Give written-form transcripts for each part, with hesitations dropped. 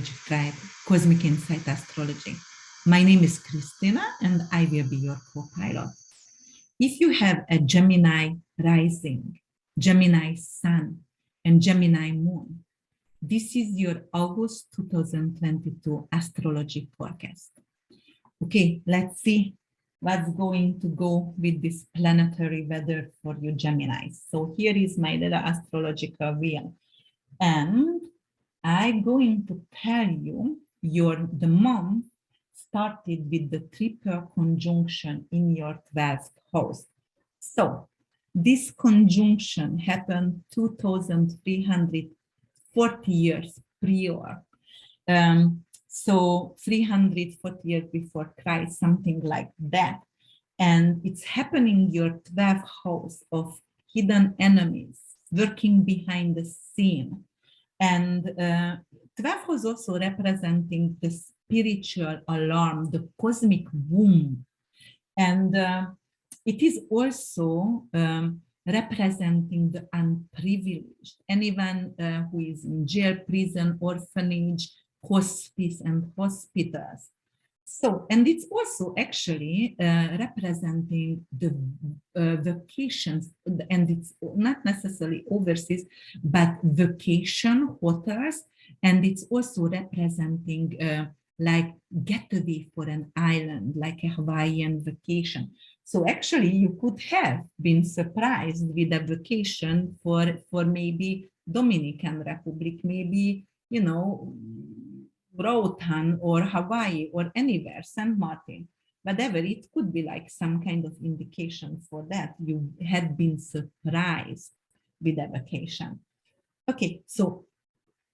Astrology Tribe, Cosmic Insight Astrology. My name is Christina and I will be your co-pilot. If you have a Gemini rising, Gemini Sun, and Gemini Moon, this is your August 2022 astrology forecast. Okay, let's see what's going to go with this planetary weather for you Geminis. So here is my little astrological wheel. And I'm going to tell you the month started with the triple conjunction in your 12th house. So this conjunction happened 2,340 years prior. So 340 years before Christ, something like that. And it's happening in your 12th house of hidden enemies working behind the scene. And 12th was also representing the spiritual alarm, the cosmic womb. And it is also representing the unprivileged, anyone who is in jail, prison, orphanage, hospice, and hospitals. So, and it's also actually representing the vacations, and it's not necessarily overseas, but vacation hotels, and it's also representing like getaway for an island, like a Hawaiian vacation. So actually you could have been surprised with a vacation for maybe Dominican Republic, maybe, you know, Roatan or Hawaii or anywhere, St. Martin, whatever. It could be like some kind of indication for that. You had been surprised with a vacation. Okay, so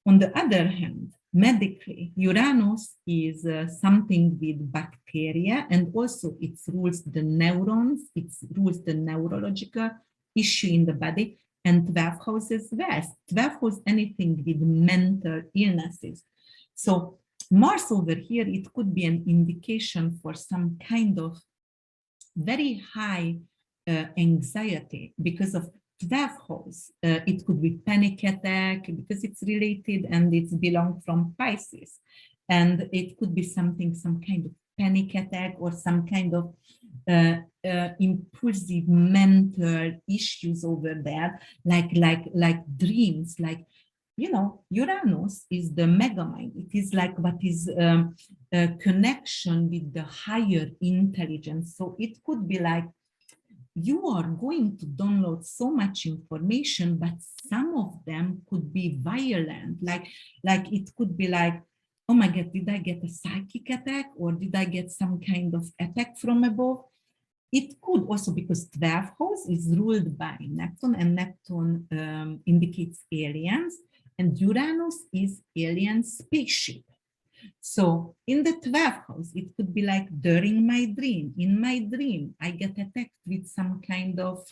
on the other hand, medically, Uranus is something with bacteria, and also it rules the neurons, it rules the neurological issue in the body, and 12th house as well. 12th house, anything with mental illnesses. So Mars over here, it could be an indication for some kind of very high anxiety because of 12th house. It could be panic attack because it's related and it's belong from Pisces. And it could be some kind of panic attack or some kind of impulsive mental issues over there, like dreams, like, you know, Uranus is the mega mind. It is like what is a connection with the higher intelligence. So it could be like you are going to download so much information, but some of them could be violent. Like it could be like, oh my God, did I get a psychic attack or did I get some kind of attack from above? It could also, because 12th house is ruled by Neptune, and Neptune indicates aliens, and Uranus is alien spaceship. So in the 12th house, it could be like during my dream. In my dream, I get attacked with some kind of,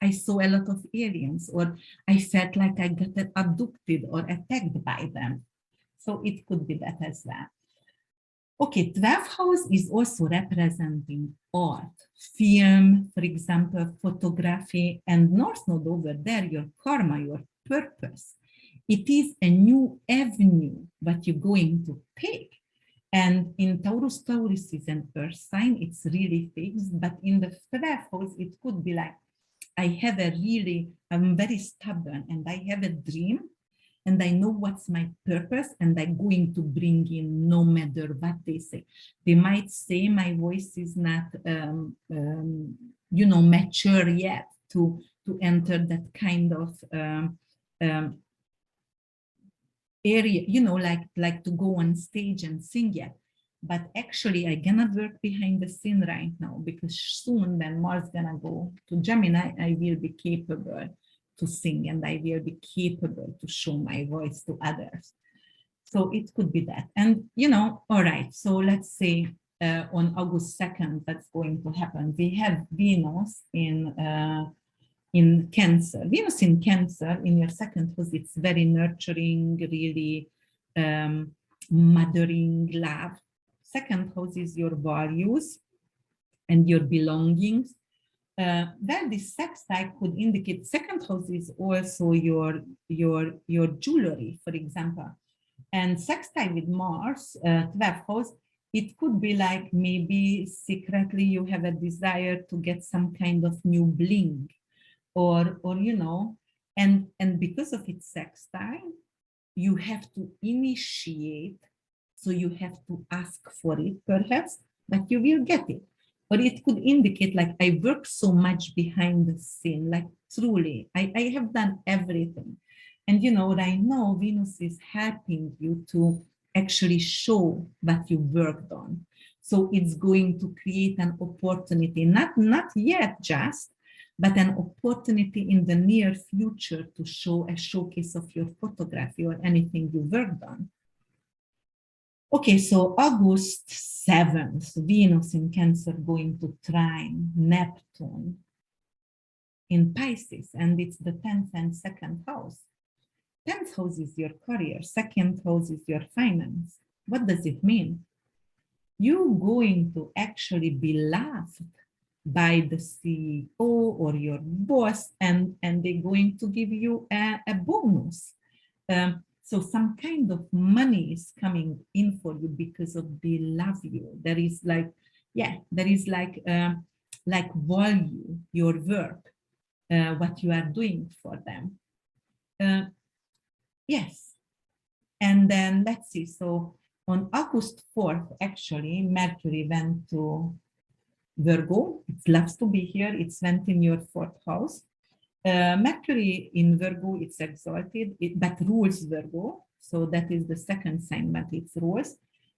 I saw a lot of aliens, or I felt like I got abducted or attacked by them. So it could be that as well. Okay, 12th house is also representing art, film, for example, photography, and North Node over there, your karma, your purpose. It is a new avenue that you're going to take. And in Taurus is an earth sign, it's really fixed, but in the 12th house, it could be like, I'm very stubborn and I have a dream and I know what's my purpose and I'm going to bring in no matter what they say. They might say my voice is not, you know, mature yet to enter that kind of area, you know, like to go on stage and sing yet. But actually I gonna work behind the scene right now, because soon when Mars gonna go to Gemini, I will be capable to sing and I will be capable to show my voice to others. So it could be that. And, you know, all right, so let's say on August 2nd, that's going to happen. We have Venus in Cancer. Venus in Cancer in your second house, it's very nurturing, really mothering, love. Second house is your values and your belongings. Then this sextile could indicate second house is also your jewelry, for example. And sextile with Mars, 12th house, it could be like maybe secretly you have a desire to get some kind of new bling, or you know, and because of its sextile, you have to initiate, so you have to ask for it perhaps, but you will get it. Or it could indicate like, I work so much behind the scene, like truly, I have done everything. And you know, right now, Venus is helping you to actually show what you worked on. So it's going to create an opportunity, not yet just, but an opportunity in the near future to show a showcase of your photography or anything you worked on. Okay, so August 7th, Venus in Cancer going to trine Neptune in Pisces, and it's the 10th and 2nd house. 10th house is your career, 2nd house is your finance. What does it mean? You're going to actually be loved by the CEO or your boss, and they're going to give you a bonus. So some kind of money is coming in for you because of they love you. There is like, yeah, there is like value your work, what you are doing for them. Yes, and then let's see. So on August 4th, actually, Mercury went to Virgo. It loves to be here. It's went in your 4th house. Mercury in Virgo, it's exalted, but rules Virgo. So that is the 2nd sign, but it's rules.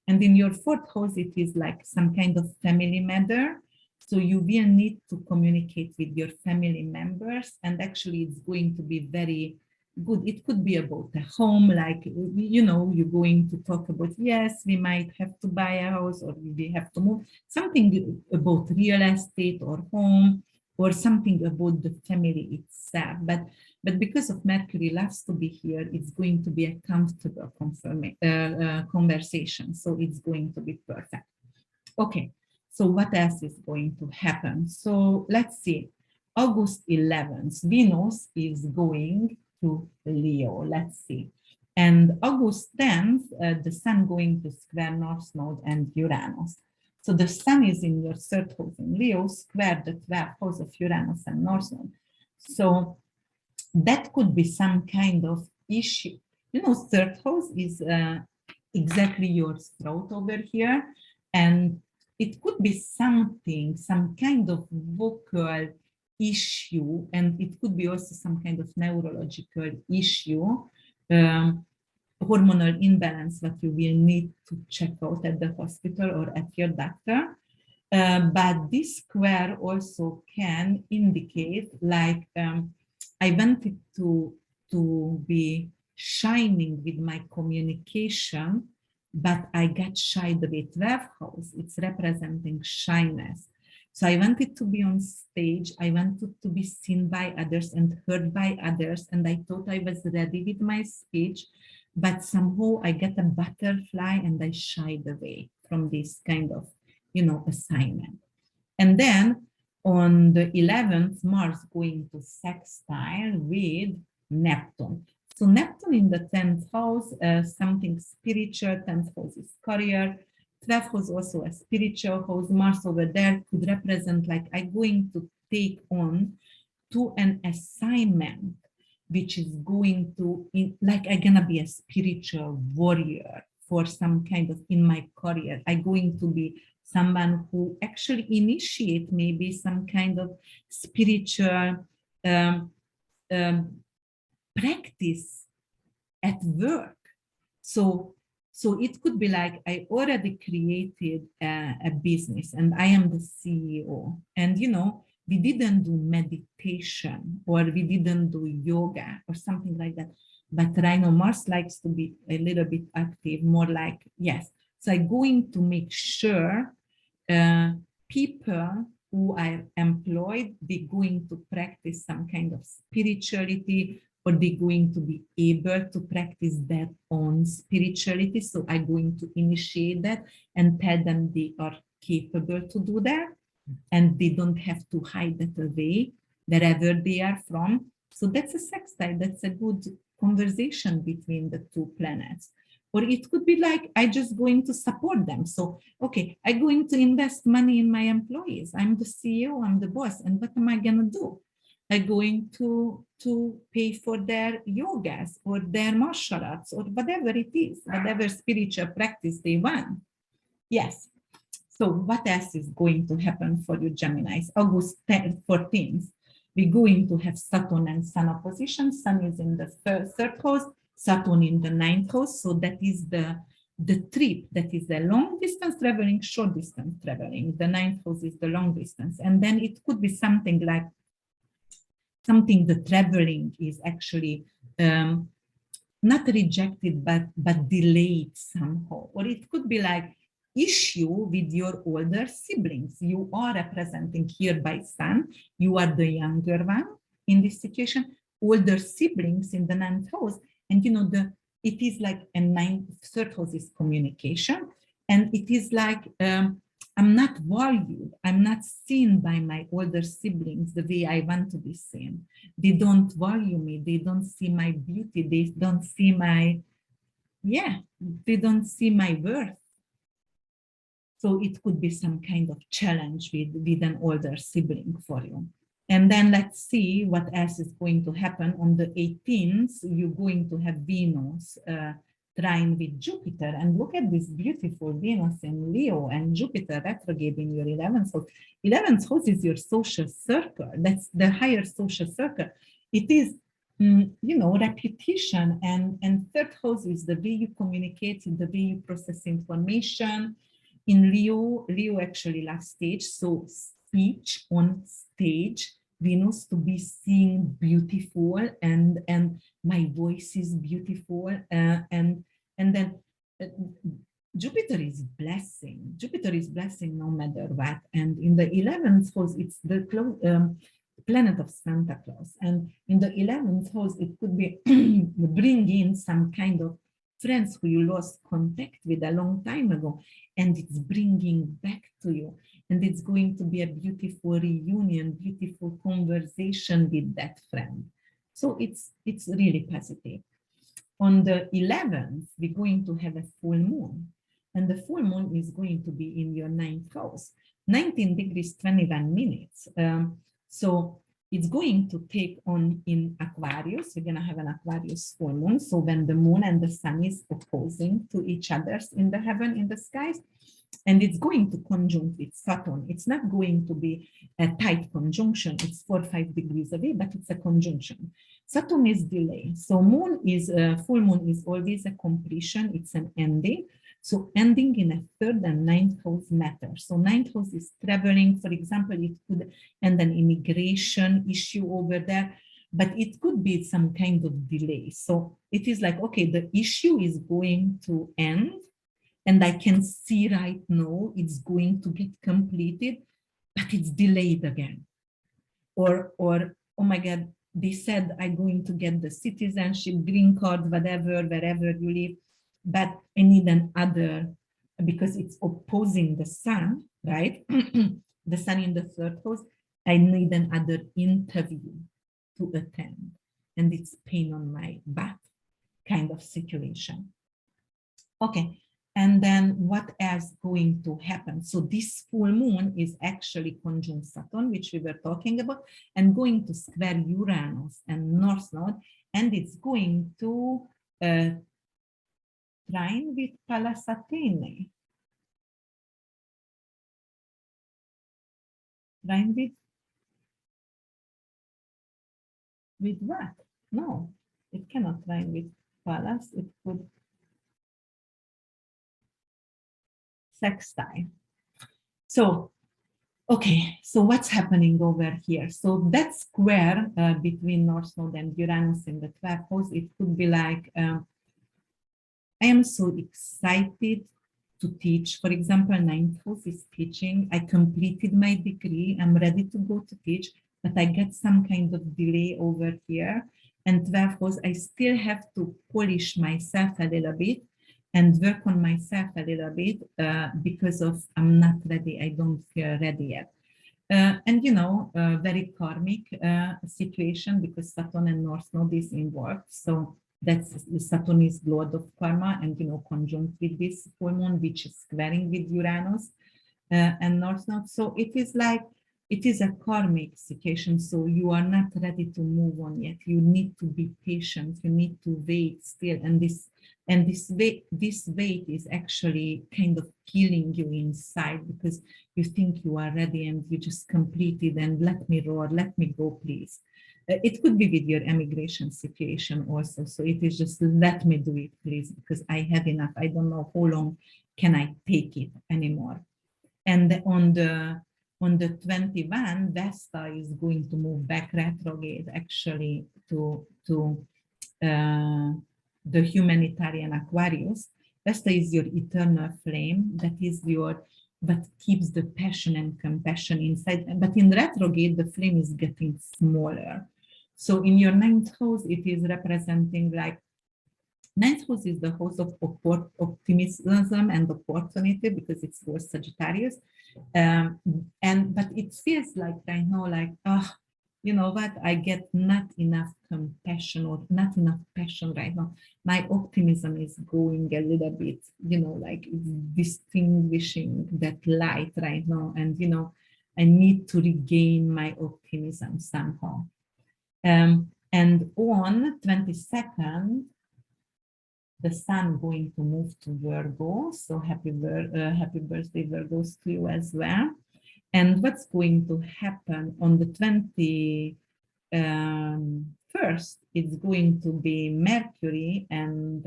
And in your 4th house, it is like some kind of family matter. So you will need to communicate with your family members. And actually, it's going to be very good. It could be about a home, like, you know, you're going to talk about, yes, we might have to buy a house or we have to move. Something about real estate or home, or something about the family itself. But because of Mercury loves to be here, it's going to be a comfortable conversation. So it's going to be perfect. Okay, so what else is going to happen? So let's see. August 11th, Venus is going to Leo. Let's see. And August 10th, the Sun going to square North Node and Uranus. So the Sun is in your 3rd house in Leo, square the 12th house of Uranus and North Node. So that could be some kind of issue. You know, 3rd house is exactly your throat over here. And it could be something, some kind of vocal issue, and it could be also some kind of neurological issue, hormonal imbalance that you will need to check out at the hospital or at your doctor. But this square also can indicate like, I wanted to be shining with my communication, but I got shied away. 12th house, it's representing shyness. So I wanted to be on stage. I wanted to be seen by others and heard by others. And I thought I was ready with my speech, but somehow I get a butterfly and I shied away from this kind of, you know, assignment. And then on the 11th, Mars going to sextile with Neptune. So Neptune in the 10th house, something spiritual. 10th house is career. 12th house also a spiritual house. Mars over there could represent like, I'm going to take on to an assignment which is going to, like, I'm gonna be a spiritual warrior for some kind of, in my career. I'm going to be someone who actually initiate maybe some kind of spiritual practice at work. So it could be like, I already created a business and I am the CEO. And, you know, we didn't do meditation or we didn't do yoga or something like that. But Rhino Mars likes to be a little bit active, more like, yes. So I'm going to make sure people who are employed, they're going to practice some kind of spirituality, or they're going to be able to practice their own spirituality. So I'm going to initiate that and tell them they are capable to do that, and they don't have to hide that away wherever they are from. So that's a sextile. That's a good conversation between the two planets. Or it could be like, I just going to support them. So, okay, I'm going to invest money in my employees. I'm the CEO, I'm the boss. And what am I going to do? I'm going to pay for their yogas or their martial arts or whatever it is, whatever spiritual practice they want. Yes. So what else is going to happen for you, Geminis? August 14th, we're going to have Saturn and Sun opposition. Sun is in the third house, Saturn in the ninth house. So that is the trip, that is the long distance traveling, short distance traveling. The ninth house is the long distance. And then it could be something like the traveling is actually not rejected, but delayed somehow. Or it could be like issue with your older siblings. You are representing here by Sun. You are the younger one in this situation. Older siblings in the ninth house. And you know, it is like third house is communication. And it is like, I'm not valued. I'm not seen by my older siblings the way I want to be seen. They don't value me. They don't see my beauty. They don't see they don't see my worth. So it could be some kind of challenge with an older sibling for you. And then let's see what else is going to happen. On the 18th, you're going to have Venus trine with Jupiter. And look at this beautiful Venus in Leo and Jupiter retrograde in your 11th house. 11th house is your social circle. That's the higher social circle. It is, you know, reputation. And third house is the way you communicate, the way you process information. In Leo actually last stage. So speech on stage, Venus to be seen beautiful, and my voice is beautiful, and then Jupiter is blessing. Jupiter is blessing no matter what. And in the 11th house, it's the planet of Santa Claus. And in the 11th house, it could be bring in some kind of friends who you lost contact with a long time ago, and it's bringing back to you. And it's going to be a beautiful reunion, beautiful conversation with that friend. So it's really positive. On the 11th, we're going to have a full moon. And the full moon is going to be in your ninth house, 19 degrees, 21 minutes. So it's going to take on in Aquarius. We're going to have an Aquarius full moon. So when the moon and the sun is opposing to each other in the heaven, in the skies, and it's going to conjunct with Saturn. It's not going to be a tight conjunction. It's 4 or 5 degrees away, but it's a conjunction. Saturn is delay. So moon is full moon is always a completion. It's an ending. So ending in a third and ninth house matter. So ninth house is traveling, for example, it could end an immigration issue over there, but it could be some kind of delay. So it is like, okay, the issue is going to end, and I can see right now it's going to get completed, but it's delayed again. Or oh my God, they said I'm going to get the citizenship, green card, whatever, wherever you live, but I need another, because it's opposing the sun, right? The sun in the third house, I need another interview to attend. And it's pain on my back kind of situation. Okay. And then what else going to happen? So this full moon is actually conjunct Saturn, which we were talking about, and going to square Uranus and North Node, and it's going to trine with Pallas Athene. Trine with what? No, it cannot trine with Pallas. It could sextile. So, okay, so what's happening over here? So that square between North Node and Uranus in the 12th house, it could be like, I am so excited to teach. For example, 9th house is teaching. I completed my degree. I'm ready to go to teach, but I get some kind of delay over here. And 12th house, I still have to polish myself a little bit and work on myself a little bit because of I'm not ready. I don't feel ready yet. And you know, very karmic situation because Saturn and North Node is involved. So That's Saturn is Lord of Karma, and conjunct with this full moon, which is squaring with Uranus and North Node. So it is like, it is a karmic situation. So you are not ready to move on yet. You need to be patient. You need to wait still. And this wait is actually kind of killing you inside, because you think you are ready and you just completed and let me roar, let me go, please. It could be with your immigration situation also. So it is just, let me do it, please, because I have enough. I don't know how long can I take it anymore. And on the 21, Vesta is going to move back retrograde actually to the humanitarian Aquarius. Vesta is your eternal flame, that is that keeps the passion and compassion inside. But in retrograde, the flame is getting smaller. So in your ninth house, it is representing like, ninth house is the house of optimism and opportunity, because it's for Sagittarius. But it feels like right now, like, oh, you know what, I get not enough compassion or not enough passion right now. My optimism is going a little bit, like it's distinguishing that light right now. And, I need to regain my optimism somehow. And on 22nd, the sun going to move to Virgo. So happy birthday, Virgos, to you as well. And what's going to happen on the 21st, it's going to be Mercury and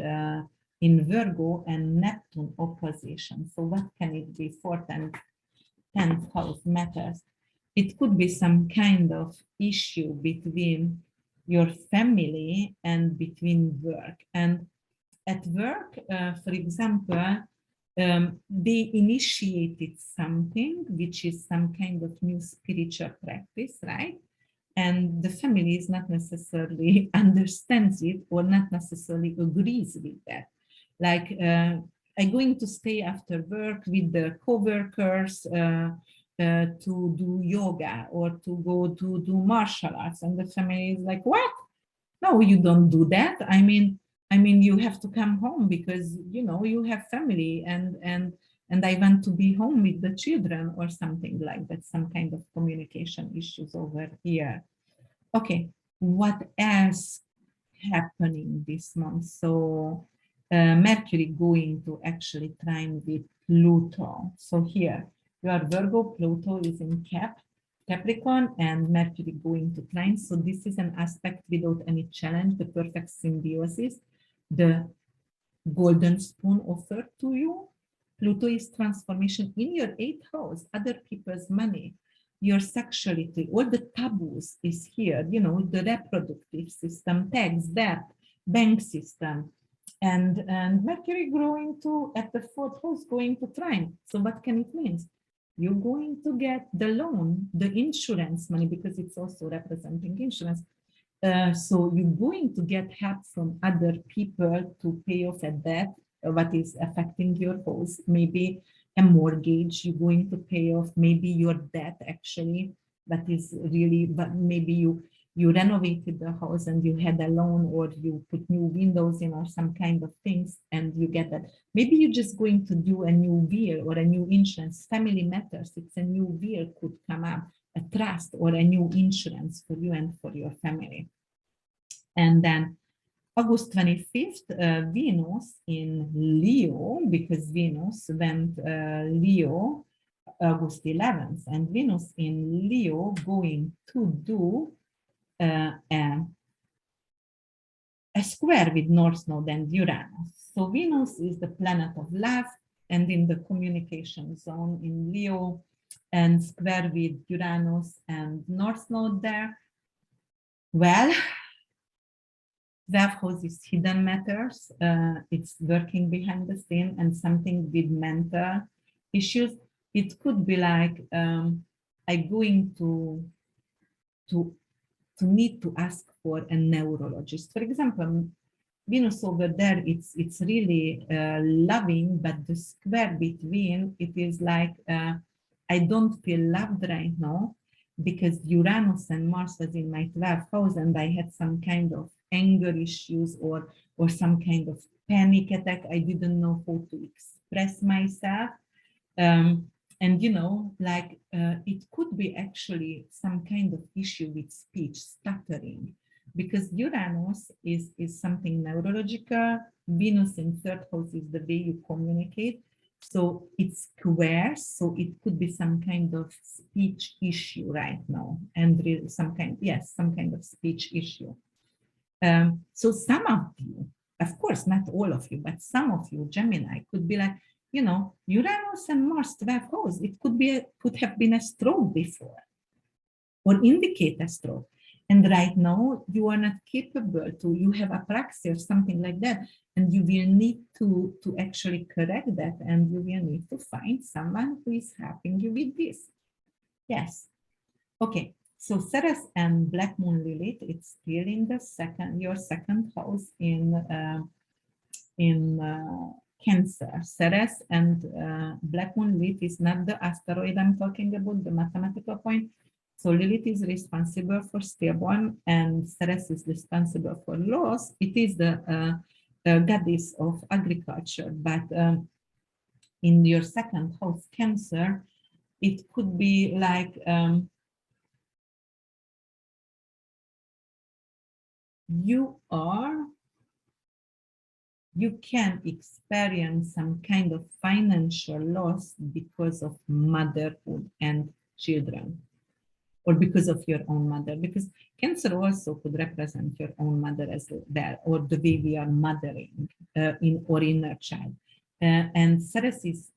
in Virgo and Neptune opposition. So what can it be? 4th and 10th house matters. It could be some kind of issue between your family and between work. And at work, for example, they initiated something which is some kind of new spiritual practice, right? And the family is not necessarily understands it or not necessarily agrees with that. Like, I'm going to stay after work with the co-workers to do yoga or to go to do martial arts. And the family is like, what? No, you don't do that. I mean, you have to come home because, you have family and I want to be home with the children or something like that, some kind of communication issues over here. Okay, what else happening this month? So Mercury going to actually trine with Pluto. So here, you are Virgo, Pluto is in Capricorn, and Mercury going to trine. So this is an aspect without any challenge, the perfect symbiosis, the golden spoon offered to you. Pluto is transformation in your 8th house, other people's money, your sexuality, all the taboos is here, the reproductive system, tax, debt, bank system, and Mercury growing to at the 4th house going to trine. So what can it mean? You're going to get the loan, the insurance money, because it's also representing insurance. So you're going to get help from other people to pay off a debt, what is affecting your house. Maybe a mortgage you're going to pay off, maybe your debt actually, that is really, but maybe you renovated the house and you had a loan, or you put new windows in or some kind of things and you get that. Maybe you're just going to do a new will or a new insurance. Family matters. It's a new will could come up, a trust or a new insurance for you and for your family. And then August 25th, Venus in Leo, because Venus went Leo August 11th, and Venus in Leo going to do a square with North Node and Uranus. So Venus is the planet of love and in the communication zone in Leo, and square with Uranus and North Node there. Well, that house is hidden matters. It's working behind the scene and something with mental issues. It could be like I'm going to need to ask for a neurologist. For example, Venus over there, it's really loving, but the square between it is like I don't feel loved right now because Uranus and Mars is in my 12th house, and I had some kind of anger issues or some kind of panic attack. I didn't know how to express myself. And it could be actually some kind of issue with speech, stuttering, because Uranus is something neurological. Venus in third house is the way you communicate. So it's square, so it could be some kind of speech issue right now, and some kind of speech issue. So some of you, of course, not all of you, but some of you, Gemini, could be like, Uranus and Mars 12th house. It could have been a stroke before, or indicate a stroke. And right now you are not capable you have apraxia or something like that. And you will need to actually correct that. And you will need to find someone who is helping you with this. Yes. Okay. So Ceres and Black Moon Lilith, it's still in your second house in Cancer. Ceres and Black Moon Lilith is not the asteroid I'm talking about, the mathematical point. So Lilith is responsible for stillborn, and Ceres is responsible for loss. It is the goddess of agriculture, but in your second house, Cancer, it could be like you can experience some kind of financial loss because of motherhood and children, or because of your own mother, because Cancer also could represent your own mother as well, or the way we are mothering or inner child. And Ceres is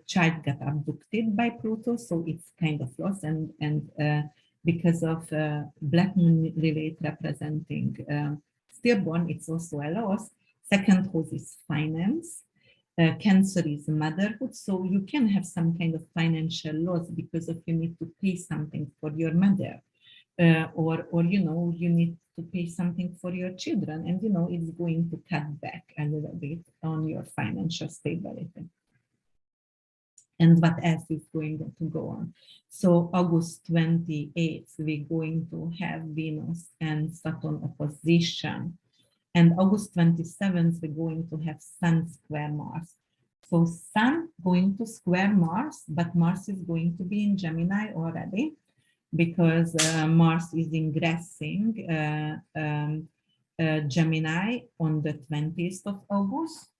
child got abducted by Pluto, so it's kind of lost, and because of Black Moon Lilith representing stillborn, it's also a loss. Second house is finance. Cancer is motherhood, so you can have some kind of financial loss because of you need to pay something for your mother, or you need to pay something for your children, and it's going to cut back a little bit on your financial stability. And what else is going to go on? So August 28th, we're going to have Venus and Saturn opposition. And August 27th, we're going to have Sun square Mars. So Sun going to square Mars, but Mars is going to be in Gemini already, because Mars is ingressing Gemini on the 20th of August.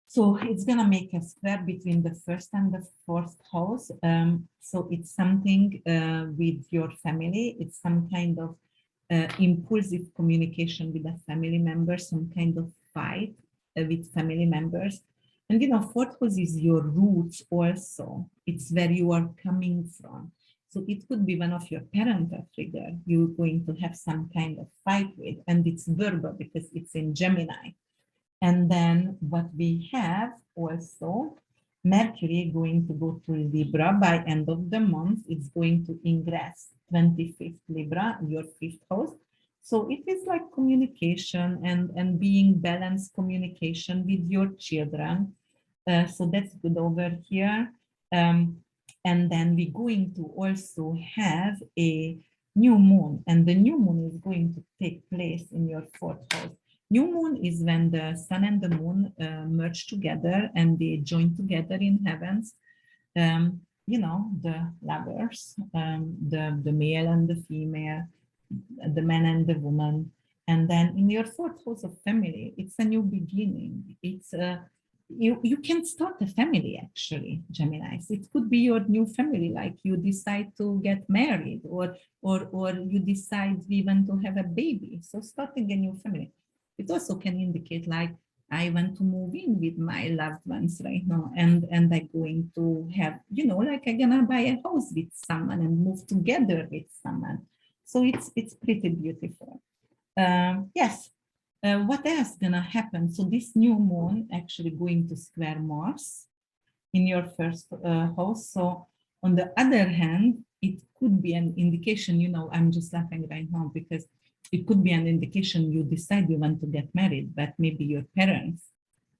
So it's going to make a square between the first and the fourth house. So it's something with your family. It's some kind of impulsive communication with a family member, some kind of fight with family members. And fourth house is your roots also. It's where you are coming from. So it could be one of your parental figure you're going to have some kind of fight with, and it's verbal because it's in Gemini. And then what we have also, Mercury going to go to Libra by end of the month. It's going to ingress 25th Libra, your fifth house. So it is like communication and being balanced communication with your children. So that's good over here. And then we're going to also have a new moon, and the new moon is going to take place in your fourth house. New moon is when the sun and the moon merge together and they join together in heavens. The lovers, the male and the female, the man and the woman. And then in your fourth house of family, it's a new beginning. It's you can start a family actually, Geminis. It could be your new family, like you decide to get married, or you decide we want to have a baby. So starting a new family. It also can indicate like I want to move in with my loved ones right now, and I'm going to have, like I'm gonna buy a house with someone and move together with someone. So it's pretty beautiful. Yes. What else gonna happen? So this new moon actually going to square Mars in your first house. So on the other hand, it could be an indication, I'm just laughing right now because it could be an indication you decide you want to get married, but maybe your parents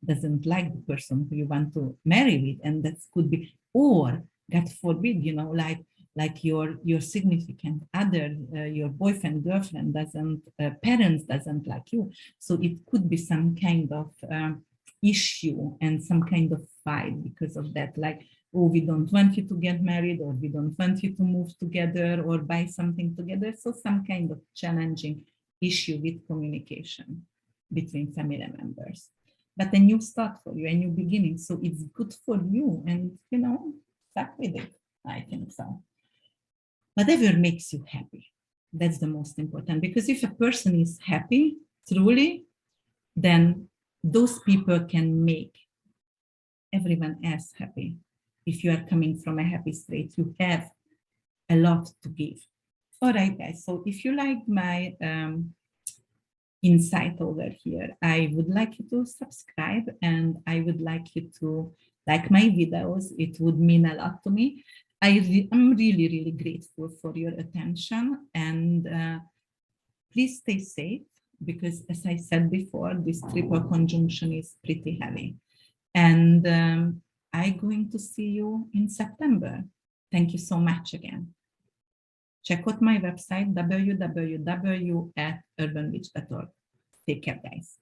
doesn't like the person who you want to marry with, and that could be, or God forbid, like like your significant other, your boyfriend, girlfriend doesn't, parents doesn't like you. So it could be some kind of issue and some kind of fight because of that, like, oh, we don't want you to get married, or we don't want you to move together or buy something together. So some kind of challenging issue with communication between family members. But a new start for you, a new beginning. So it's good for you, and stuck with it. I think so. Whatever makes you happy, that's the most important. Because if a person is happy, truly, then those people can make everyone else happy. If you are coming from a happy state, you have a lot to give. All right, guys. So if you like my insight over here, I would like you to subscribe, and I would like you to like my videos. It would mean a lot to me. I'm really, really grateful for your attention, and please stay safe, because as I said before, this triple conjunction is pretty heavy. And I'm going to see you in September. Thank you so much again. Check out my website, www.urbanwitch.org. Take care, guys.